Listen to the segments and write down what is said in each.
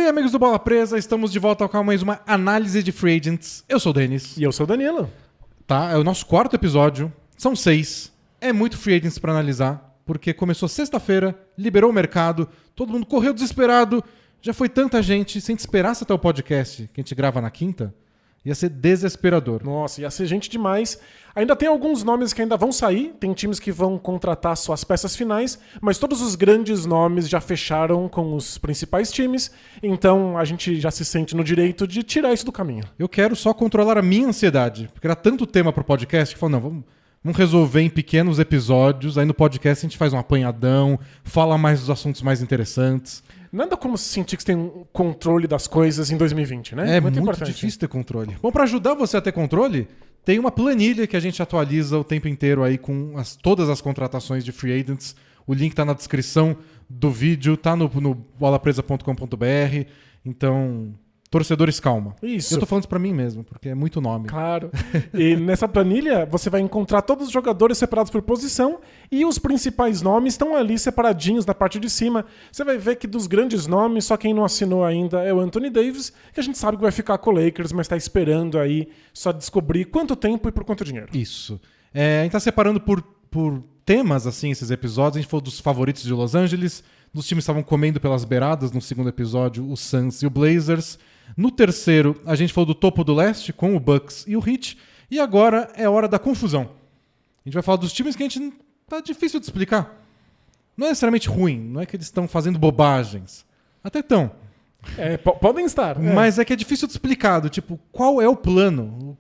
Bem, amigos do Bola Presa, estamos de volta com mais uma análise de Free Agents. Eu sou o Denis. E eu sou o Danilo. Tá, é o nosso 4º episódio. São 6. É muito Free Agents pra analisar, porque começou sexta-feira, liberou o mercado, todo mundo correu desesperado. Já foi tanta gente. Se a gente esperasse até o podcast, que a gente grava na quinta, ia ser desesperador. Nossa, ia ser gente demais. Ainda tem alguns nomes que ainda vão sair, tem times que vão contratar suas peças finais, mas todos os grandes nomes já fecharam com os principais times, então a gente já se sente no direito de tirar isso do caminho. Eu quero só controlar a minha ansiedade, porque era tanto tema pro podcast que falou, não, vamos resolver em pequenos episódios, aí no podcast a gente faz um apanhadão, fala mais dos assuntos mais interessantes. Nada como se sentir que você tem um controle das coisas em 2020, né? É muito difícil ter controle. Bom, para ajudar você a ter controle, tem uma planilha que a gente atualiza o tempo inteiro aí com todas as contratações de Free Agents. O link tá na descrição do vídeo, tá no bolapresa.com.br. Então, torcedores, calma. Isso. Eu tô falando isso pra mim mesmo, porque é muito nome. Claro. E nessa planilha você vai encontrar todos os jogadores separados por posição e os principais nomes estão ali separadinhos na parte de cima. Você vai ver que dos grandes nomes, só quem não assinou ainda é o Anthony Davis, que a gente sabe que vai ficar com o Lakers, mas tá esperando aí só descobrir quanto tempo e por quanto dinheiro. Isso. A gente tá separando por temas, assim, esses episódios. A gente falou dos favoritos de Los Angeles, dos times que estavam comendo pelas beiradas no segundo episódio, o Suns e o Blazers. No terceiro, a gente falou do topo do leste, com o Bucks e o Heat. E agora é hora da confusão. A gente vai falar dos times que a gente tá difícil de explicar. Não é necessariamente ruim, não é que eles estão fazendo bobagens. Até estão. Podem estar. Mas é que é difícil de explicar. Tipo, qual é o plano?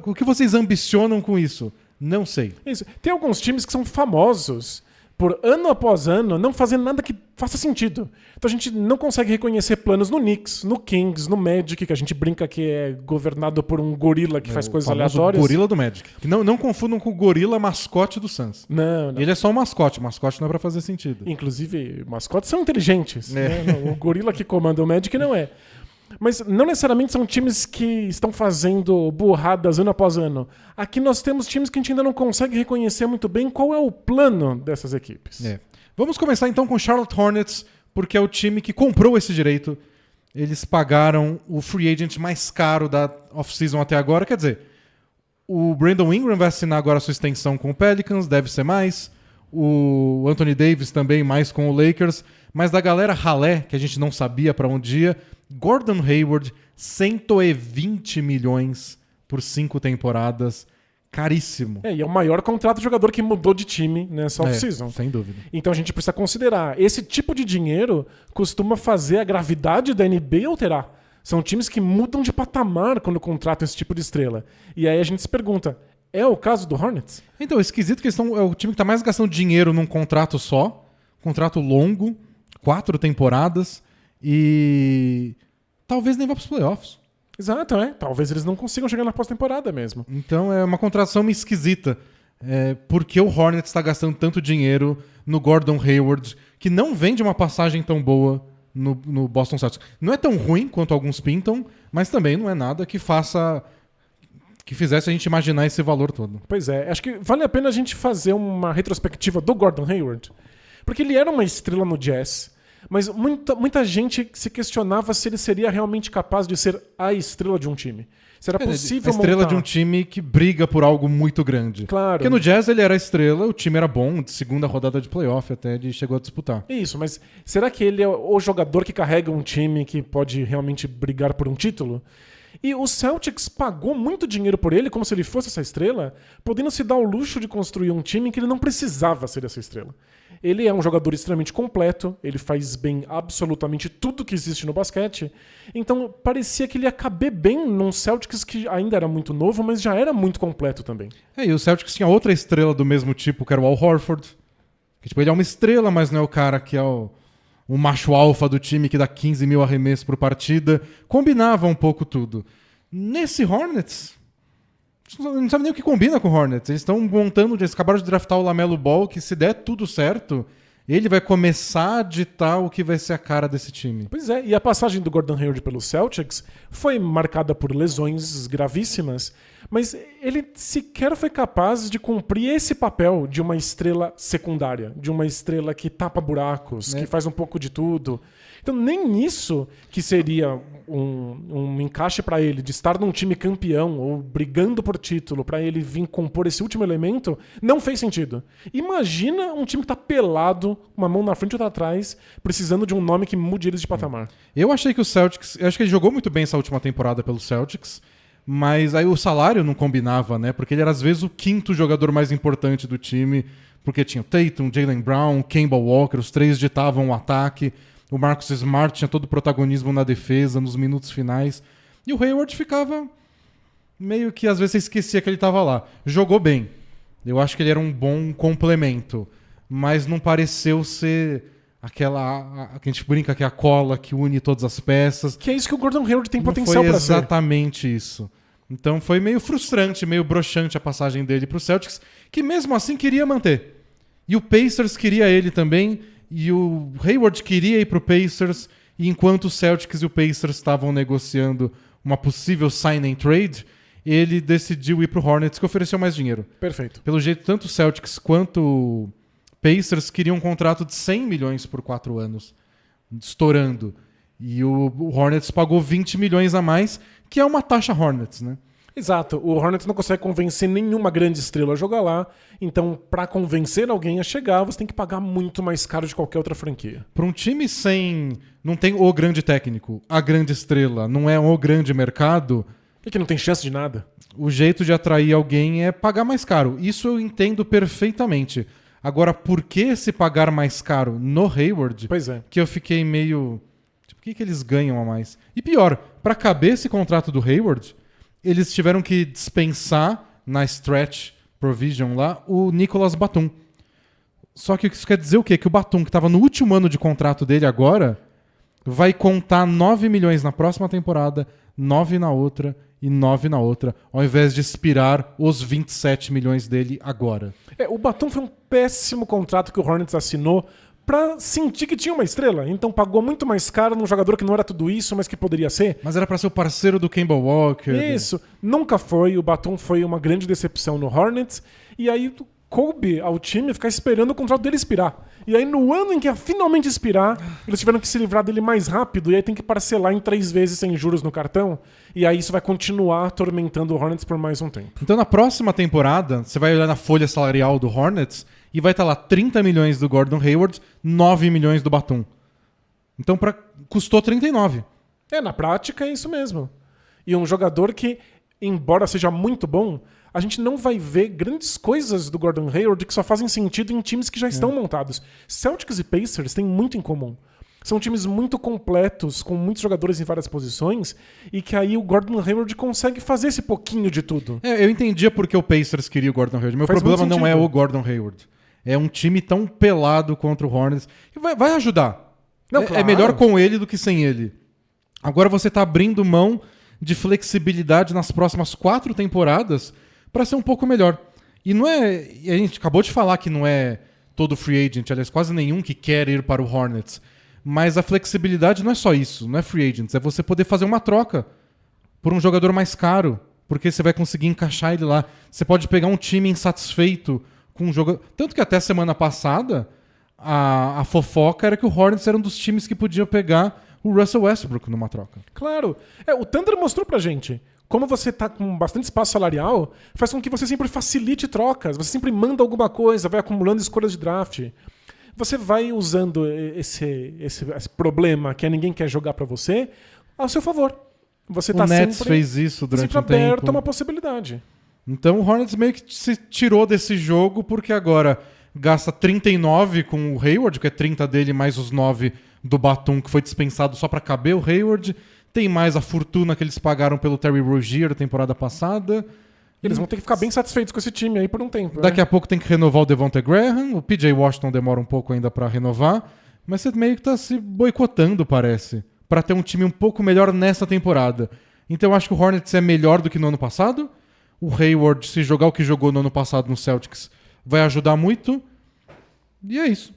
O que vocês ambicionam com isso? Não sei. Isso. Tem alguns times que são famosos por ano após ano não fazer nada que faça sentido. Então a gente não consegue reconhecer planos no Knicks, no Kings, no Magic, que a gente brinca que é governado por um gorila que faz coisas aleatórias. O gorila do Magic. Que não confundam com o gorila mascote do Suns. Não. Ele é só um mascote. Mascote não é pra fazer sentido. Inclusive, mascotes são inteligentes. Né? O gorila que comanda o Magic não é. Mas não necessariamente são times que estão fazendo burradas ano após ano. Aqui nós temos times que a gente ainda não consegue reconhecer muito bem qual é o plano dessas equipes. Vamos começar então com o Charlotte Hornets, porque é o time que comprou esse direito. Eles pagaram o free agent mais caro da off-season até agora. Quer dizer, o Brandon Ingram vai assinar agora a sua extensão com o Pelicans, deve ser mais. O Anthony Davis também mais com o Lakers. Mas da galera ralé, que a gente não sabia para onde ia, Gordon Hayward, 120 milhões por 5 temporadas. Caríssimo. E é o maior contrato de jogador que mudou de time nessa off-season. Sem dúvida. Então a gente precisa considerar. Esse tipo de dinheiro costuma fazer a gravidade da NBA alterar. São times que mudam de patamar quando contratam esse tipo de estrela. E aí a gente se pergunta, é o caso do Hornets? Então, esquisito que é o time que está mais gastando dinheiro num contrato só. Contrato longo, 4 temporadas. E talvez nem vá para os playoffs. Exato, talvez eles não consigam chegar na pós-temporada mesmo. Então é uma contratação meio esquisita. Por que o Hornets está gastando tanto dinheiro no Gordon Hayward, que não vem de uma passagem tão boa no Boston Celtics. Não é tão ruim quanto alguns pintam, mas também não é nada que fizesse a gente imaginar esse valor todo. Pois é, acho que vale a pena a gente fazer uma retrospectiva do Gordon Hayward, porque ele era uma estrela no Jazz. Mas muita gente se questionava se ele seria realmente capaz de ser a estrela de um time. Se era possível a estrela de um time que briga por algo muito grande. Claro. Porque no Jazz ele era a estrela, o time era bom, de segunda rodada de playoff até ele chegou a disputar. Isso, mas será que ele é o jogador que carrega um time que pode realmente brigar por um título? E o Celtics pagou muito dinheiro por ele, como se ele fosse essa estrela, podendo se dar o luxo de construir um time em que ele não precisava ser essa estrela. Ele é um jogador extremamente completo, ele faz bem absolutamente tudo que existe no basquete, então parecia que ele ia caber bem num Celtics que ainda era muito novo, mas já era muito completo também. E o Celtics tinha outra estrela do mesmo tipo, que era o Al Horford, que ele é uma estrela, mas não é o cara que é o macho alfa do time que dá 15 mil arremessos por partida. Combinava um pouco tudo. Nesse Hornets, não sabe nem o que combina com o Hornets. Eles estão montando, eles acabaram de draftar o LaMelo Ball, que se der tudo certo, ele vai começar a ditar o que vai ser a cara desse time. Pois é, e a passagem do Gordon Hayward pelo Celtics foi marcada por lesões gravíssimas, mas ele sequer foi capaz de cumprir esse papel de uma estrela secundária, de uma estrela que tapa buracos, que faz um pouco de tudo. Então nem isso, que seria um encaixe para ele de estar num time campeão ou brigando por título, para ele vir compor esse último elemento, não fez sentido. Imagina um time que tá pelado, uma mão na frente e outra atrás, precisando de um nome que mude eles de patamar. Eu achei que o Celtics... Eu acho que ele jogou muito bem essa última temporada pelo Celtics, mas aí o salário não combinava, né? Porque ele era, às vezes, o quinto jogador mais importante do time, porque tinha o Tatum, Jaylen Brown, Kemba Walker, os três ditavam o ataque. O Marcus Smart tinha todo o protagonismo na defesa, nos minutos finais. E o Hayward ficava meio que, às vezes, você esquecia que ele estava lá. Jogou bem. Eu acho que ele era um bom complemento. Mas não pareceu ser aquela... que a gente brinca que é a cola que une todas as peças. Que é isso que o Gordon Hayward tem Não potencial foi para ser. exatamente isso. Então foi meio frustrante, meio broxante a passagem dele pro Celtics, que mesmo assim queria manter. E o Pacers queria ele também... E o Hayward queria ir pro Pacers, e enquanto o Celtics e o Pacers estavam negociando uma possível sign and trade, ele decidiu ir pro Hornets, que ofereceu mais dinheiro. Perfeito. Pelo jeito, tanto o Celtics quanto o Pacers queriam um contrato de 100 milhões por 4 anos, estourando. E o Hornets pagou 20 milhões a mais, que é uma taxa Hornets, né? Exato. O Hornets não consegue convencer nenhuma grande estrela a jogar lá. Então, pra convencer alguém a chegar, você tem que pagar muito mais caro de qualquer outra franquia. Para um time sem... Não tem o grande técnico, a grande estrela, não é o grande mercado... E que não tem chance de nada. O jeito de atrair alguém é pagar mais caro. Isso eu entendo perfeitamente. Agora, por que se pagar mais caro no Hayward? Pois é. Que eu fiquei meio... Tipo, o que eles ganham a mais? E pior, para caber esse contrato do Hayward... Eles tiveram que dispensar na stretch provision lá o Nicolas Batum. Só que isso quer dizer o quê? Que o Batum, que estava no último ano de contrato dele agora, vai contar 9 milhões na próxima temporada, 9 na outra e 9 na outra, ao invés de expirar os 27 milhões dele agora. O Batum foi um péssimo contrato que o Hornets assinou pra sentir que tinha uma estrela. Então pagou muito mais caro num jogador que não era tudo isso, mas que poderia ser. Mas era pra ser o parceiro do Kemba Walker. Isso. Nunca foi. O Batum foi uma grande decepção no Hornets. E aí coube ao time ficar esperando o contrato dele expirar. E aí no ano em que ia finalmente expirar, eles tiveram que se livrar dele mais rápido. E aí tem que parcelar em 3 vezes sem juros no cartão. E aí isso vai continuar atormentando o Hornets por mais um tempo. Então na próxima temporada, você vai olhar na folha salarial do Hornets... E vai estar lá 30 milhões do Gordon Hayward, 9 milhões do Batum. Então custou 39. Na prática é isso mesmo. E um jogador que, embora seja muito bom, a gente não vai ver grandes coisas do Gordon Hayward que só fazem sentido em times que já estão montados. Celtics e Pacers têm muito em comum. São times muito completos, com muitos jogadores em várias posições, e que aí o Gordon Hayward consegue fazer esse pouquinho de tudo. Eu entendia porque o Pacers queria o Gordon Hayward. Meu Faz problema muito não é sentido. o Gordon Hayward. É um time tão pelado contra o Hornets. E vai ajudar. Não, É claro. melhor com ele do que sem ele. Agora você tá abrindo mão de flexibilidade nas próximas 4 temporadas para ser um pouco melhor. E não é... A gente acabou de falar que não é todo free agent, aliás, quase nenhum que quer ir para o Hornets. Mas a flexibilidade não é só isso, não é free agents. É você poder fazer uma troca por um jogador mais caro, porque você vai conseguir encaixar ele lá. Você pode pegar um time insatisfeito com um jogador... Tanto que até semana passada, a fofoca era que o Hornets era um dos times que podia pegar o Russell Westbrook numa troca. Claro. O Thunder mostrou pra gente. Como você tá com bastante espaço salarial, faz com que você sempre facilite trocas. Você sempre manda alguma coisa, vai acumulando escolhas de draft. Você vai usando esse problema que ninguém quer jogar pra você ao seu favor. Você tá O Nets sempre, fez isso durante sempre um tempo. aberto a uma possibilidade. Então o Hornets meio que se tirou desse jogo porque agora gasta 39 com o Hayward, que é 30 dele mais os 9 do Batum, que foi dispensado só pra caber o Hayward. Tem mais a fortuna que eles pagaram pelo Terry Rozier na temporada passada. Eles vão ter que ficar bem satisfeitos com esse time aí por um tempo. Daqui a pouco tem que renovar o Devonta Graham. O PJ Washington demora um pouco ainda pra renovar. Mas você meio que tá se boicotando, parece, pra ter um time um pouco melhor nessa temporada. Então eu acho que o Hornets é melhor do que no ano passado. O Hayward, se jogar o que jogou no ano passado no Celtics, vai ajudar muito. E é isso.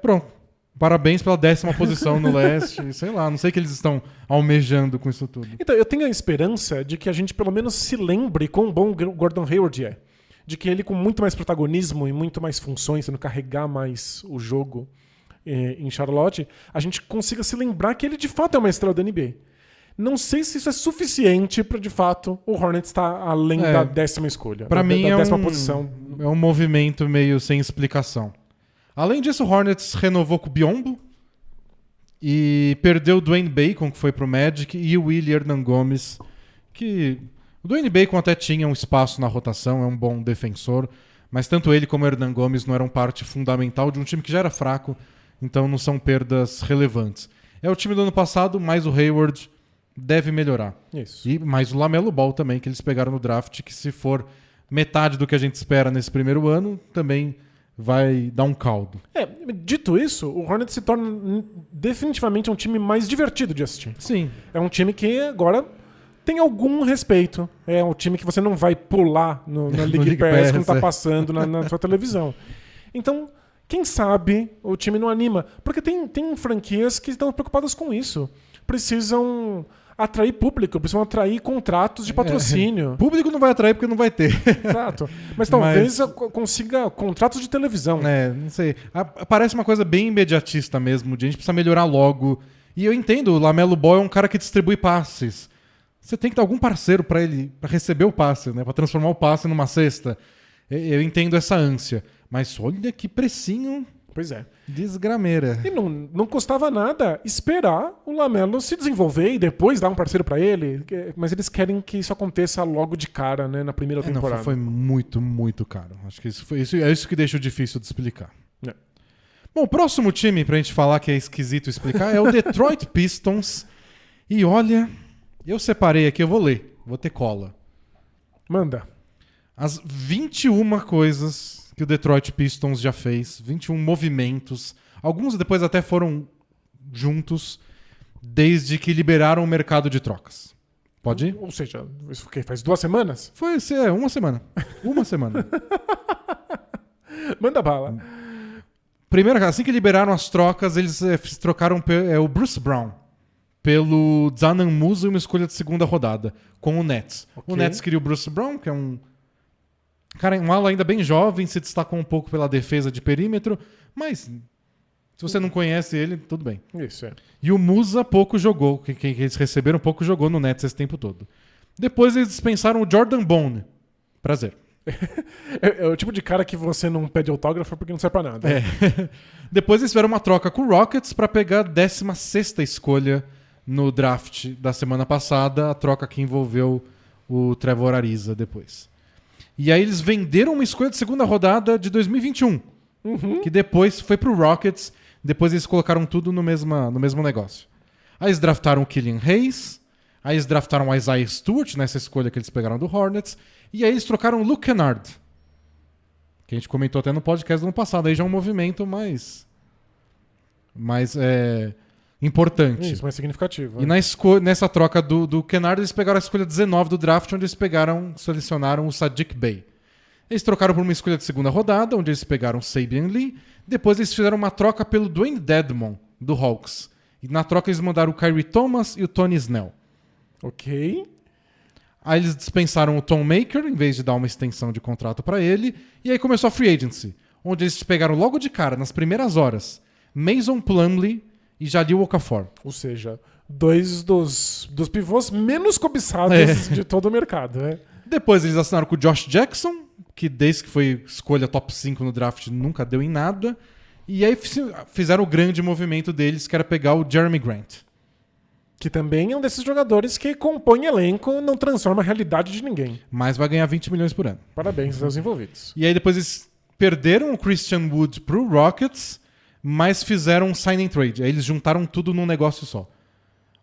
Pronto. Parabéns pela 10ª posição no leste. Sei lá, não sei o que eles estão almejando com isso tudo. Então, eu tenho a esperança de que a gente pelo menos se lembre quão bom o Gordon Hayward é. De que ele, com muito mais protagonismo e muito mais funções, tendo carregar mais o jogo, em Charlotte, a gente consiga se lembrar que ele de fato é uma estrela da NBA. Não sei se isso é suficiente para de fato o Hornets estar além da 10ª escolha. Para mim da 10ª posição. É um movimento meio sem explicação. Além disso, o Hornets renovou com o Biyombo e perdeu o Dwayne Bacon, que foi pro Magic, e o Willie Hernangomez, que o Dwayne Bacon até tinha um espaço na rotação, é um bom defensor, mas tanto ele como o Hernangomez não eram parte fundamental de um time que já era fraco, então não são perdas relevantes. É o time do ano passado, mais o Hayward deve melhorar. Isso. E mais o LaMelo Ball também, que eles pegaram no draft, que se for metade do que a gente espera nesse primeiro ano, também vai dar um caldo. Dito isso, o Hornets se torna definitivamente um time mais divertido de assistir. Sim. É um time que agora tem algum respeito. É um time que você não vai pular na League Pass quando tá passando na sua televisão. Então, quem sabe o time não anima. Porque tem franquias que estão preocupadas com isso. Precisam atrair público, precisam atrair contratos de patrocínio. Público não vai atrair porque não vai ter. Exato. Mas talvez consiga contratos de televisão. Não sei. Parece uma coisa bem imediatista mesmo, de a gente precisa melhorar logo. E eu entendo, o LaMelo Ball é um cara que distribui passes. Você tem que ter algum parceiro para ele, para receber o passe, né? Para transformar o passe numa cesta. Eu entendo essa ânsia. Mas olha que precinho. Pois é. Desgrameira. E não custava nada esperar o LaMelo se desenvolver e depois dar um parceiro pra ele. Mas eles querem que isso aconteça logo de cara, né, na primeira temporada. Não, foi muito, muito caro. Acho que é isso que deixa difícil de explicar. Bom, o próximo time pra gente falar que é esquisito explicar é o Detroit Pistons. E olha, eu separei aqui, eu vou ler. Vou ter cola. Manda. As 21 coisas que o Detroit Pistons já fez, 21 movimentos, alguns depois até foram juntos, desde que liberaram o mercado de trocas. Pode ir? Ou seja, isso faz 2 semanas? Foi uma semana. Uma semana. Manda bala. Primeiro, assim que liberaram as trocas, eles trocaram o Bruce Brown pelo Zanan Musa e uma escolha de segunda rodada, com o Nets. Okay. O Nets queria o Bruce Brown, que é um ala ainda bem jovem, se destacou um pouco pela defesa de perímetro, mas se você não conhece ele, tudo bem. Isso, é. E o Musa pouco jogou, que eles receberam pouco jogou no Nets esse tempo todo. Depois eles dispensaram o Jordan Bone. Prazer. É o tipo de cara que você não pede autógrafo porque não serve pra nada. Depois eles fizeram uma troca com o Rockets para pegar a 16ª escolha no draft da semana passada, a troca que envolveu o Trevor Ariza depois. E aí eles venderam uma escolha de segunda rodada de 2021, que depois foi pro Rockets, depois eles colocaram tudo no mesmo negócio. Aí eles draftaram o Killian Hayes, aí eles draftaram o Isaiah Stewart nessa escolha que eles pegaram do Hornets, e aí eles trocaram o Luke Kennard, que a gente comentou até no podcast do ano passado, aí já é um movimento mais importante. Isso, mais significativo. E nessa troca do Kennard, eles pegaram a escolha 19 do draft, onde eles selecionaram o Sadiq Bey. Eles trocaram por uma escolha de segunda rodada, onde eles pegaram o Sabian Lee. Depois eles fizeram uma troca pelo Dwayne Dedmon, do Hawks. E na troca eles mandaram o Kyrie Thomas e o Tony Snell. Ok. Aí eles dispensaram o Tom Maker, em vez de dar uma extensão de contrato para ele. E aí começou a Free Agency, onde eles pegaram logo de cara, nas primeiras horas, Mason Plumlee e Jahlil Okafor. Ou seja, 2 dos pivôs menos cobiçados de todo o mercado. Né? Depois eles assinaram com o Josh Jackson, que desde que foi escolha top 5 no draft nunca deu em nada. E aí fizeram o grande movimento deles, que era pegar o Jeremy Grant. Que também é um desses jogadores que compõe elenco, não transforma a realidade de ninguém. Mas vai ganhar 20 milhões por ano. Parabéns aos envolvidos. E aí depois eles perderam o Christian Wood pro Rockets, mas fizeram um sign and trade. Aí eles juntaram tudo num negócio só.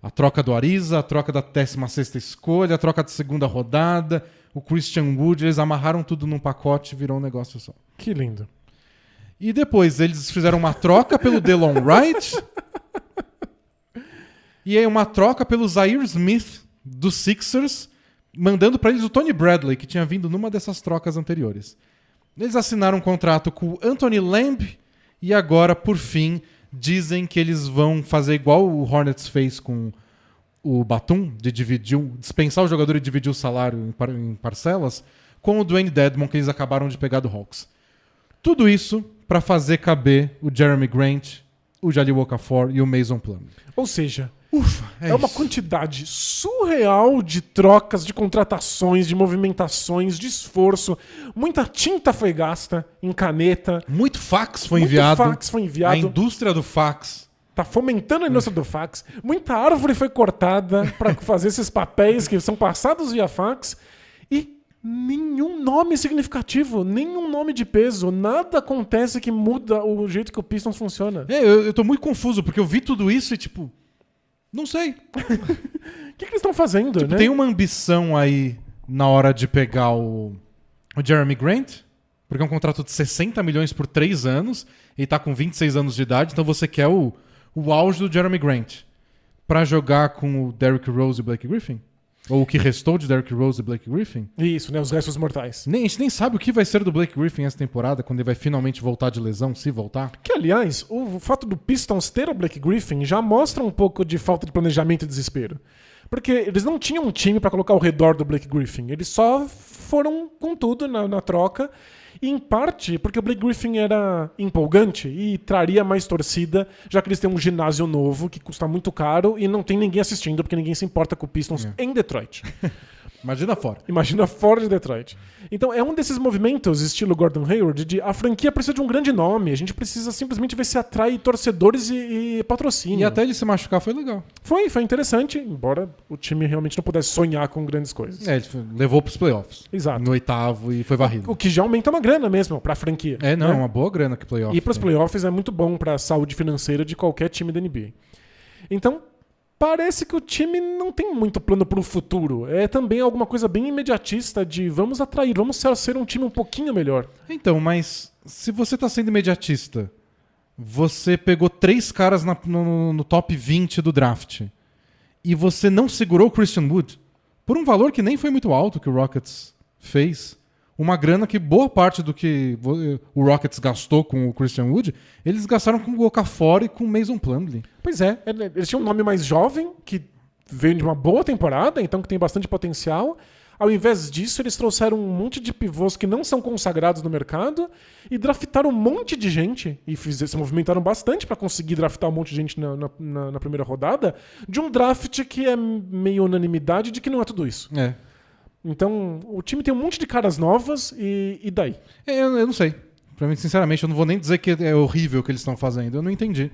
A troca do Ariza, a troca da 16ª escolha, a troca da segunda rodada, o Christian Wood, eles amarraram tudo num pacote e virou um negócio só. Que lindo. E depois eles fizeram uma troca pelo Delon Wright e aí uma troca pelo Zaire Smith dos Sixers, mandando para eles o Tony Bradley, que tinha vindo numa dessas trocas anteriores. Eles assinaram um contrato com o Anthony Lamb e agora, por fim, dizem que eles vão fazer igual o Hornets fez com o Batum, de dispensar o jogador e dividir o salário em parcelas, com o Dwayne Dedmon, que eles acabaram de pegar do Hawks. Tudo isso para fazer caber o Jeremy Grant o Jahlil Okafor e o Mason Plumlee. Ou seja, Ufa, é uma isso. quantidade surreal de trocas, de contratações, de movimentações, de esforço. Muita tinta foi gasta em caneta. Muito fax foi Muito enviado. fax foi enviado. A indústria do fax. Tá fomentando a indústria do fax. Muita árvore foi cortada para fazer esses papéis que são passados via fax. E nenhum nome significativo, nenhum nome de peso. Nada acontece que muda o jeito que o Pistons funciona. Eu tô muito confuso, porque eu vi tudo isso e, tipo, não sei. O que eles estão fazendo, né? Tem uma ambição aí na hora de pegar o Jeremy Grant, porque é um contrato de 60 milhões por 3 anos, e tá com 26 anos de idade, então você quer o auge do Jeremy Grant pra jogar com o Derrick Rose e Blake Griffin? Ou o que restou de Derrick Rose e Blake Griffin? Isso, né? Os restos mortais. A gente nem sabe o que vai ser do Blake Griffin essa temporada, quando ele vai finalmente voltar de lesão, se voltar. Que, aliás, o fato do Pistons ter o Blake Griffin já mostra um pouco de falta de planejamento e desespero. Porque eles não tinham um time pra colocar ao redor do Blake Griffin. Eles só foram com tudo na troca. E, em parte, porque o Blake Griffin era empolgante e traria mais torcida, já que eles têm um ginásio novo que custa muito caro e não tem ninguém assistindo, porque ninguém se importa com o Pistons em Detroit. Imagina fora. Imagina fora de Detroit. Então é um desses movimentos, estilo Gordon Hayward, de a franquia precisa de um grande nome. A gente precisa simplesmente ver se atrai torcedores e patrocínio. E até ele se machucar foi legal. Foi interessante, embora o time realmente não pudesse sonhar com grandes coisas. Ele levou pros playoffs. Exato. No 8º e foi varrido. O que já aumenta uma grana mesmo pra franquia. Não, né? uma boa grana que playoff. E pros tem. playoffs é muito bom pra saúde financeira de qualquer time da NBA. Então, parece que o time não tem muito plano pro futuro. É também alguma coisa bem imediatista de vamos atrair, vamos ser um time um pouquinho melhor. Então, mas se você tá sendo imediatista, você pegou 3 caras no top 20 do draft e você não segurou o Christian Wood por um valor que nem foi muito alto que o Rockets fez. Uma grana que boa parte do que o Rockets gastou com o Christian Wood, eles gastaram com o Okafor e com o Mason Plumlee. Pois é, eles tinham um nome mais jovem, que veio de uma boa temporada, então que tem bastante potencial. Ao invés disso, eles trouxeram um monte de pivôs que não são consagrados no mercado e draftaram um monte de gente, e se movimentaram bastante para conseguir draftar um monte de gente na primeira rodada, de um draft que é meio unanimidade de que não é tudo isso. É. Então, o time tem um monte de caras novas e daí? Eu não sei. Pra mim, sinceramente, eu não vou nem dizer que é horrível o que eles estão fazendo. Eu não entendi.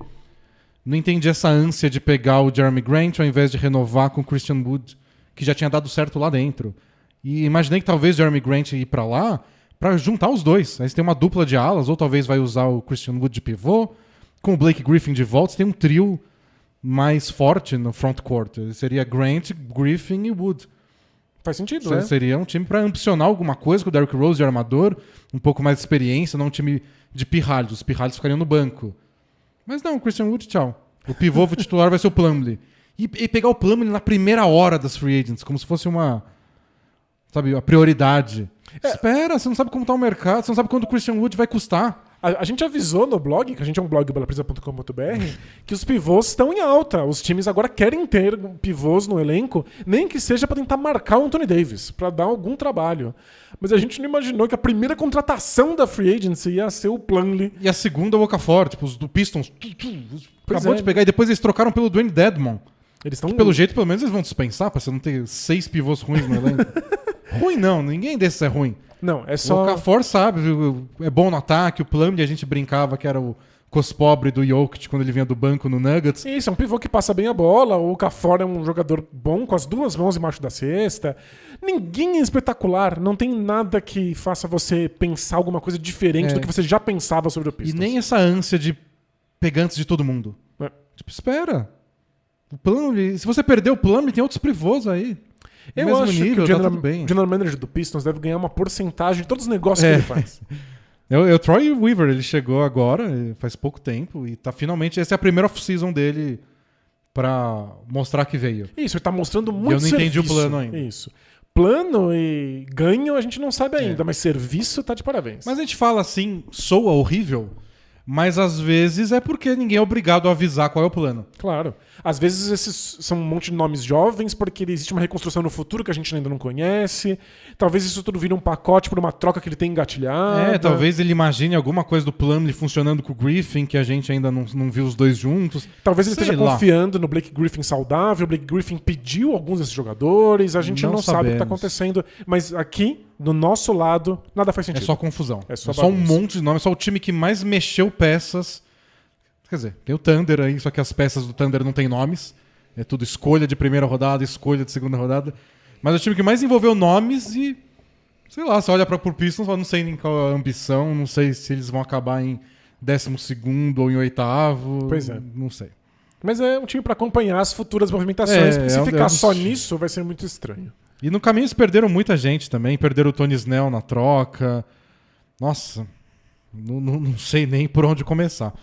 Não entendi essa ânsia de pegar o Jeremy Grant ao invés de renovar com o Christian Wood, que já tinha dado certo lá dentro. E imaginei que talvez o Jeremy Grant ir pra lá pra juntar os dois. Aí você tem uma dupla de alas, ou talvez vai usar o Christian Wood de pivô, com o Blake Griffin de volta. Você tem um trio mais forte no frontcourt. Seria Grant, Griffin e Wood. Faz sentido, né? Seria um time pra ambicionar alguma coisa com o Derrick Rose de armador, um pouco mais de experiência, não um time de pirralhos. Os pirralhos ficariam no banco. Mas não, o Christian Wood, tchau. O pivô titular vai ser o Plumlee. E pegar o Plumlee na primeira hora das free agents, como se fosse uma... Sabe, a prioridade. Espera, você não sabe como tá o mercado, você não sabe quanto o Christian Wood vai custar. A gente avisou no blog, que a gente é um blog belaprisa.com.br, que os pivôs estão em alta. Os times agora querem ter pivôs no elenco, nem que seja para tentar marcar o Anthony Davis, para dar algum trabalho. Mas a gente não imaginou que a primeira contratação da free agency ia ser o Plumlee. E a segunda, o Okafor, tipo, os do Pistons. Acabou é. de pegar, e depois eles trocaram pelo Dwayne Dedmon. Eles estão... Pelo jeito, pelo menos eles vão dispensar, pra você não ter 6 pivôs ruins no elenco. Ruim não, ninguém desses é ruim. Não, é O só... Okafor sabe, é bom no ataque, o Plumlee a gente brincava que era o cospobre do Jokic quando ele vinha do banco no Nuggets. Isso, é um pivô que passa bem a bola. O Okafor é um jogador bom, com as duas mãos embaixo da cesta. Ninguém é espetacular. Não tem nada que faça você pensar alguma coisa diferente do que você já pensava sobre o E Pistons. nem essa ânsia de pegar antes de todo mundo. É. Tipo, espera. O Plumlee, se você perder o Plumlee, tem outros pivôs aí. Eu Mesmo acho nível, que o tá tudo bem. general manager do Pistons deve ganhar uma porcentagem de todos os negócios que ele faz. O Troy Weaver, ele chegou agora, faz pouco tempo, e tá finalmente... Essa é a primeira off-season dele pra mostrar que veio. Isso, ele tá mostrando muito Eu não entendi o serviço. plano ainda. Isso. Plano e ganho a gente não sabe ainda, mas serviço tá de parabéns. Mas a gente fala assim, soa horrível, Mas às vezes é porque ninguém é obrigado a avisar qual é o plano. Claro. Às vezes esses são um monte de nomes jovens porque existe uma reconstrução no futuro que a gente ainda não conhece. Talvez isso tudo vire um pacote para uma troca que ele tem engatilhada. Talvez ele imagine alguma coisa do plano funcionando com o Griffin, que a gente ainda não viu os dois juntos. Talvez ele Sei esteja lá. confiando no Blake Griffin saudável. O Blake Griffin pediu alguns desses jogadores. A gente não sabe o que está sabemos. acontecendo. Mas aqui, do nosso lado, nada faz É sentido. só confusão. É só um bagunça. monte de nomes. É só o time que mais mexeu peças. Quer dizer, tem o Thunder aí, só que as peças do Thunder não tem nomes. É tudo escolha de primeira rodada, escolha de segunda rodada. Mas é o time que mais envolveu nomes e... Sei lá, você olha pro Pistons, não sei nem qual é a ambição, não sei se eles vão acabar em 12º ou em 8º. Pois é. Não sei. Mas é um time para acompanhar as futuras movimentações. Porque se ficar um só dos- nisso, vai ser muito estranho. E no caminho eles perderam muita gente também. Perderam o Tony Snell na troca. Nossa, não sei nem por onde começar.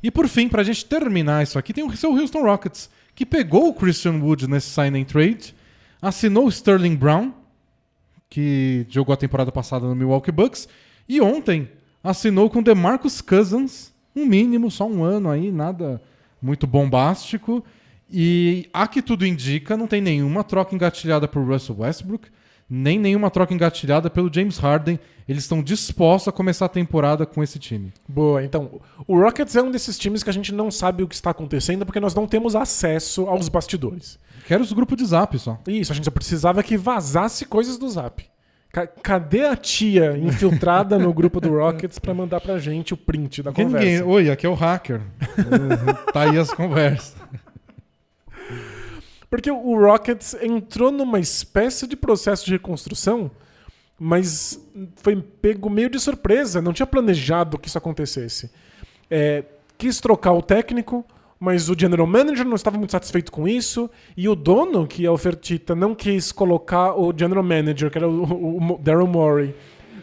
E por fim, pra gente terminar isso aqui, tem o seu Houston Rockets, que pegou o Christian Wood nesse sign and trade, assinou o Sterling Brown, que jogou a temporada passada no Milwaukee Bucks, e ontem assinou com o DeMarcus Cousins, um mínimo, só um ano aí, nada muito bombástico. E a que tudo indica, não tem nenhuma troca engatilhada por Russell Westbrook, nem nenhuma troca engatilhada pelo James Harden. Eles estão dispostos a começar a temporada com esse time. Boa, então, o Rockets é um desses times que a gente não sabe o que está acontecendo porque nós não temos acesso aos bastidores. Quero os grupos de zap só. Isso, a gente só precisava que vazasse coisas do Zap. Cadê a tia infiltrada no grupo do Rockets pra mandar pra gente o print da Porque conversa? Oi, aqui é o hacker. Tá aí as conversas. Porque o Rockets entrou numa espécie de processo de reconstrução, mas foi pego meio de surpresa, não tinha planejado que isso acontecesse. Quis trocar o técnico, mas o general manager não estava muito satisfeito com isso, e o dono, que é o Fertitta, não quis colocar o general manager, que era o Daryl Morey,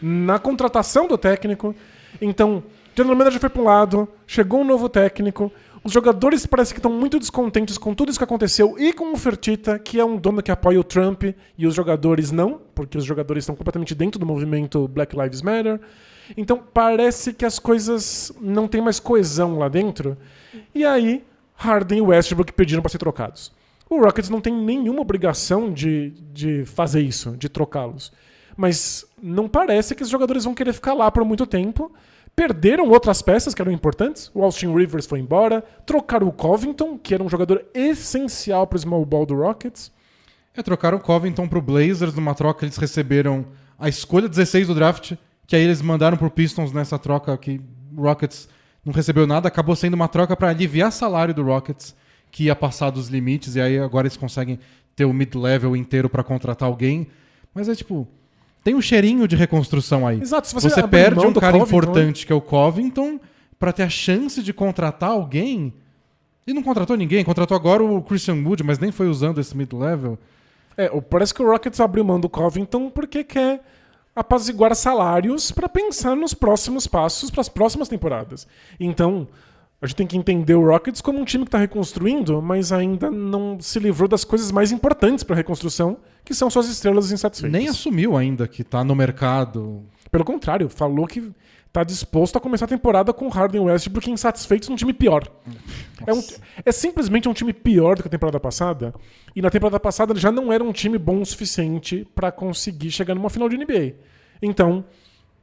na contratação do técnico. Então, o general manager foi para um lado, chegou um novo técnico, os jogadores parece que estão muito descontentes com tudo isso que aconteceu e com o Fertitta, que é um dono que apoia o Trump, e os jogadores não, porque os jogadores estão completamente dentro do movimento Black Lives Matter. Então parece que as coisas não têm mais coesão lá dentro. E aí, Harden e Westbrook pediram para ser trocados. O Rockets não tem nenhuma obrigação de fazer isso, de trocá-los. Mas não parece que os jogadores vão querer ficar lá por muito tempo. Perderam outras peças que eram importantes. O Austin Rivers foi embora. Trocaram o Covington, que era um jogador essencial para o small ball do Rockets. Trocaram o Covington pro Blazers. Numa troca eles receberam a escolha 16 do draft, que aí eles mandaram pro Pistons nessa troca que o Rockets não recebeu nada. Acabou sendo uma troca para aliviar salário do Rockets, que ia passar dos limites, e aí agora eles conseguem ter o mid-level inteiro para contratar alguém. Mas tem um cheirinho de reconstrução aí. Exato, se Você abrir perde mão um do cara Covington, importante, que é o Covington, para ter a chance de contratar alguém. E não contratou ninguém. Contratou agora o Christian Wood, mas nem foi usando esse mid-level. Parece que o Rockets abriu mão do Covington porque quer apaziguar salários para pensar nos próximos passos para as próximas temporadas. Então, a gente tem que entender o Rockets como um time que está reconstruindo, mas ainda não se livrou das coisas mais importantes para a reconstrução, que são suas estrelas insatisfeitas. Nem assumiu ainda que tá no mercado. Pelo contrário, falou que está disposto a começar a temporada com Harden e Westbrook insatisfeitos num time pior. É simplesmente um time pior do que a temporada passada. E na temporada passada ele já não era um time bom o suficiente para conseguir chegar numa final de NBA. Então,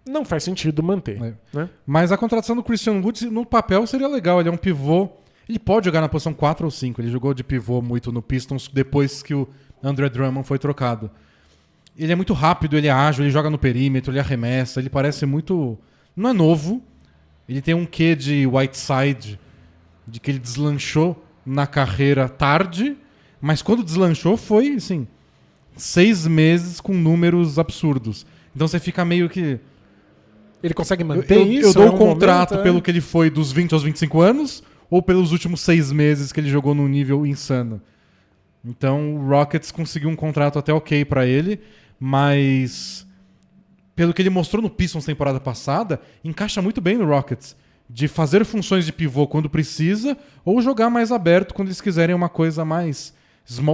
não faz sentido manter. Né? Mas a contratação do Christian Wood no papel seria legal. Ele é um pivô. Ele pode jogar na posição 4 ou 5. Ele jogou de pivô muito no Pistons depois que o Andre Drummond foi trocado. Ele é muito rápido, ele é ágil, ele joga no perímetro, ele arremessa, ele parece muito... Não é novo. Ele tem um quê de Whiteside, de que ele deslanchou na carreira tarde, mas quando deslanchou foi, assim, 6 meses com números absurdos. Então você fica meio que... Ele consegue manter isso? Eu dou o contrato pelo que ele foi dos 20 aos 25 anos ou pelos últimos 6 meses que ele jogou num nível insano. Então o Rockets conseguiu um contrato até ok pra ele, mas pelo que ele mostrou no Pistons temporada passada, encaixa muito bem no Rockets. De fazer funções de pivô quando precisa ou jogar mais aberto quando eles quiserem uma coisa mais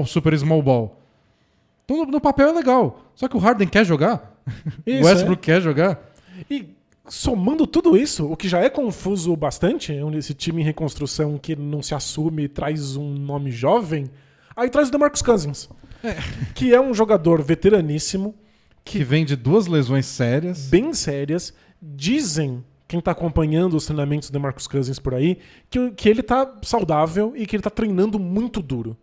super small ball. Então no papel é legal. Só que o Harden quer jogar. Isso, o Westbrook quer jogar. E somando tudo isso, o que já é confuso bastante, esse time em reconstrução que não se assume e traz um nome jovem, aí traz o DeMarcus Cousins, que é um jogador veteraníssimo, Que vem de 2 lesões sérias. bem sérias. Dizem, quem tá acompanhando os treinamentos do DeMarcus Cousins por aí, que ele tá saudável e que ele tá treinando muito duro.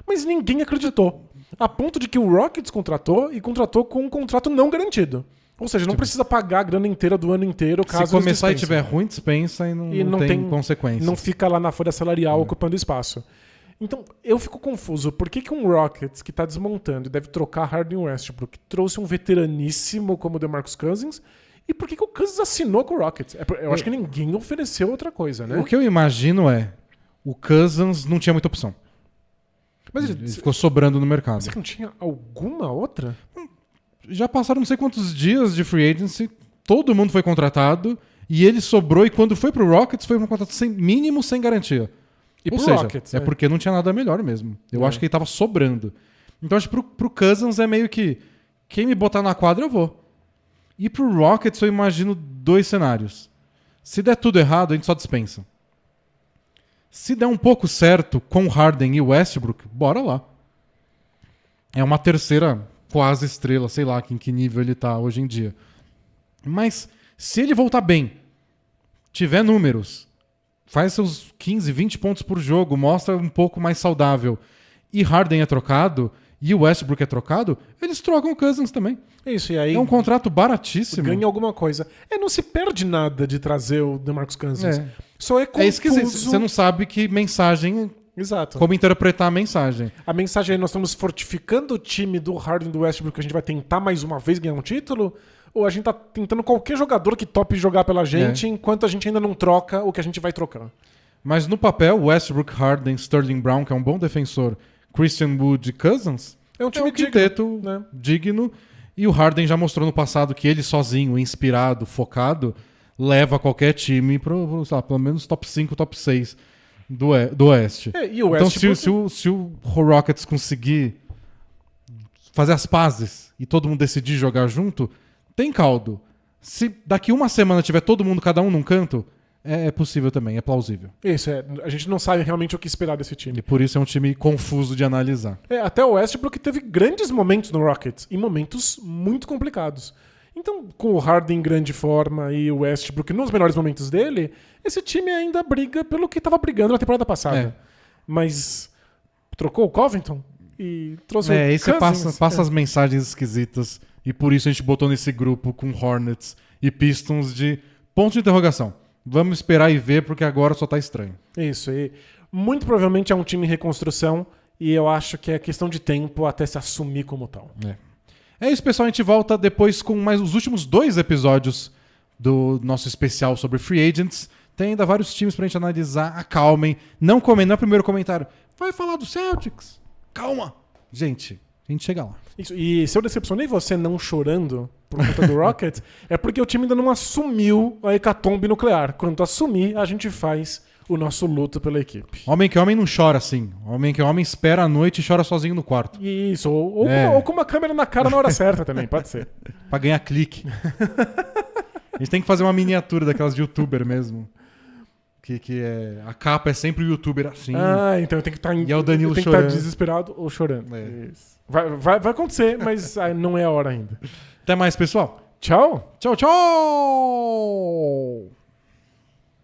Mas ninguém acreditou. A ponto de que o Rockets contratou e contratou com um contrato não garantido. Ou seja, não precisa pagar a grana inteira do ano inteiro caso Se começar e eles tiver ruim, dispensa e não tem consequência. Não fica lá na folha salarial ocupando espaço. Então, eu fico confuso. Por que um Rockets que tá desmontando e deve trocar Harden e Westbrook trouxe um veteraníssimo como o DeMarcus Cousins? E por que o Cousins assinou com o Rockets? Eu acho que ninguém ofereceu outra coisa, né? O que eu imagino é o Cousins não tinha muita opção. Mas Ele ficou sobrando no mercado. você que não tinha alguma outra? Já passaram não sei quantos dias de free agency, todo mundo foi contratado e ele sobrou e quando foi pro Rockets foi um contrato mínimo sem garantia. E Ou pro seja, Rockets, é porque não tinha nada melhor mesmo. Eu acho que ele tava sobrando. Então acho que pro Cousins é meio que quem me botar na quadra eu vou. E pro Rockets eu imagino 2 cenários. Se der tudo errado, a gente só dispensa. Se der um pouco certo com Harden e Westbrook, bora lá. É uma terceira quase estrela, sei lá em que nível ele tá hoje em dia. Mas se ele voltar bem, tiver números, faz seus 15, 20 pontos por jogo, mostra um pouco mais saudável, e Harden é trocado, e o Westbrook é trocado, eles trocam o Cousins também. Isso, e aí É um contrato baratíssimo. ganha alguma coisa. Não se perde nada de trazer o DeMarcus Cousins. É. Só é confuso. É esquisito. Você não sabe que mensagem, Exato. como interpretar a mensagem. A mensagem é: nós estamos fortificando o time do Harden e do Westbrook, que a gente vai tentar mais uma vez ganhar um título? Ou a gente tá tentando qualquer jogador que tope jogar pela gente, enquanto a gente ainda não troca o que a gente vai trocar? Mas no papel, Westbrook, Harden, Sterling Brown, que é um bom defensor, Christian Wood e Cousins, É um time quinteto né? digno. E o Harden já mostrou no passado que ele sozinho, inspirado, focado, leva qualquer time pro, sei lá, pelo menos top 5, top 6 do Oeste. E o Então Westbrook... se o Rockets conseguir fazer as pazes e todo mundo decidir jogar junto, tem caldo. Se daqui uma semana tiver todo mundo, cada um num canto, é possível também, é plausível. Isso, a gente não sabe realmente o que esperar desse time. E por isso é um time confuso de analisar. Até o Westbrook teve grandes momentos no Rockets, e momentos muito complicados. Então, com o Harden em grande forma e o Westbrook nos melhores momentos dele, esse time ainda briga pelo que estava brigando na temporada passada. Mas trocou o Covington e trouxe o Aí você Cousins. passa as mensagens esquisitas e por isso a gente botou nesse grupo com Hornets e Pistons de ponto de interrogação. Vamos esperar e ver porque agora só tá estranho. Isso, e muito provavelmente é um time em reconstrução e eu acho que é questão de tempo até se assumir como tal. É isso, pessoal. A gente volta depois com mais os últimos 2 episódios do nosso especial sobre Free Agents. Tem ainda vários times pra gente analisar. Acalmem. Não é o primeiro comentário. Vai falar do Celtics. Calma. Gente, a gente chega lá. Isso, e se eu decepcionei você não chorando por conta do Rockets, é porque o time ainda não assumiu a hecatombe nuclear. Quando assumir, a gente faz o nosso luto pela equipe. Homem que homem não chora assim. Homem que homem espera a noite e chora sozinho no quarto. Isso, ou com uma câmera na cara na hora certa também, pode ser. Pra ganhar clique. A gente tem que fazer uma miniatura daquelas de youtuber mesmo. Que é, a capa é sempre o youtuber assim. Então eu tenho que estar E é o Danilo estar chorando. desesperado ou chorando. Isso. Vai acontecer, mas não é a hora ainda. Até mais, pessoal. Tchau! Tchau, tchau!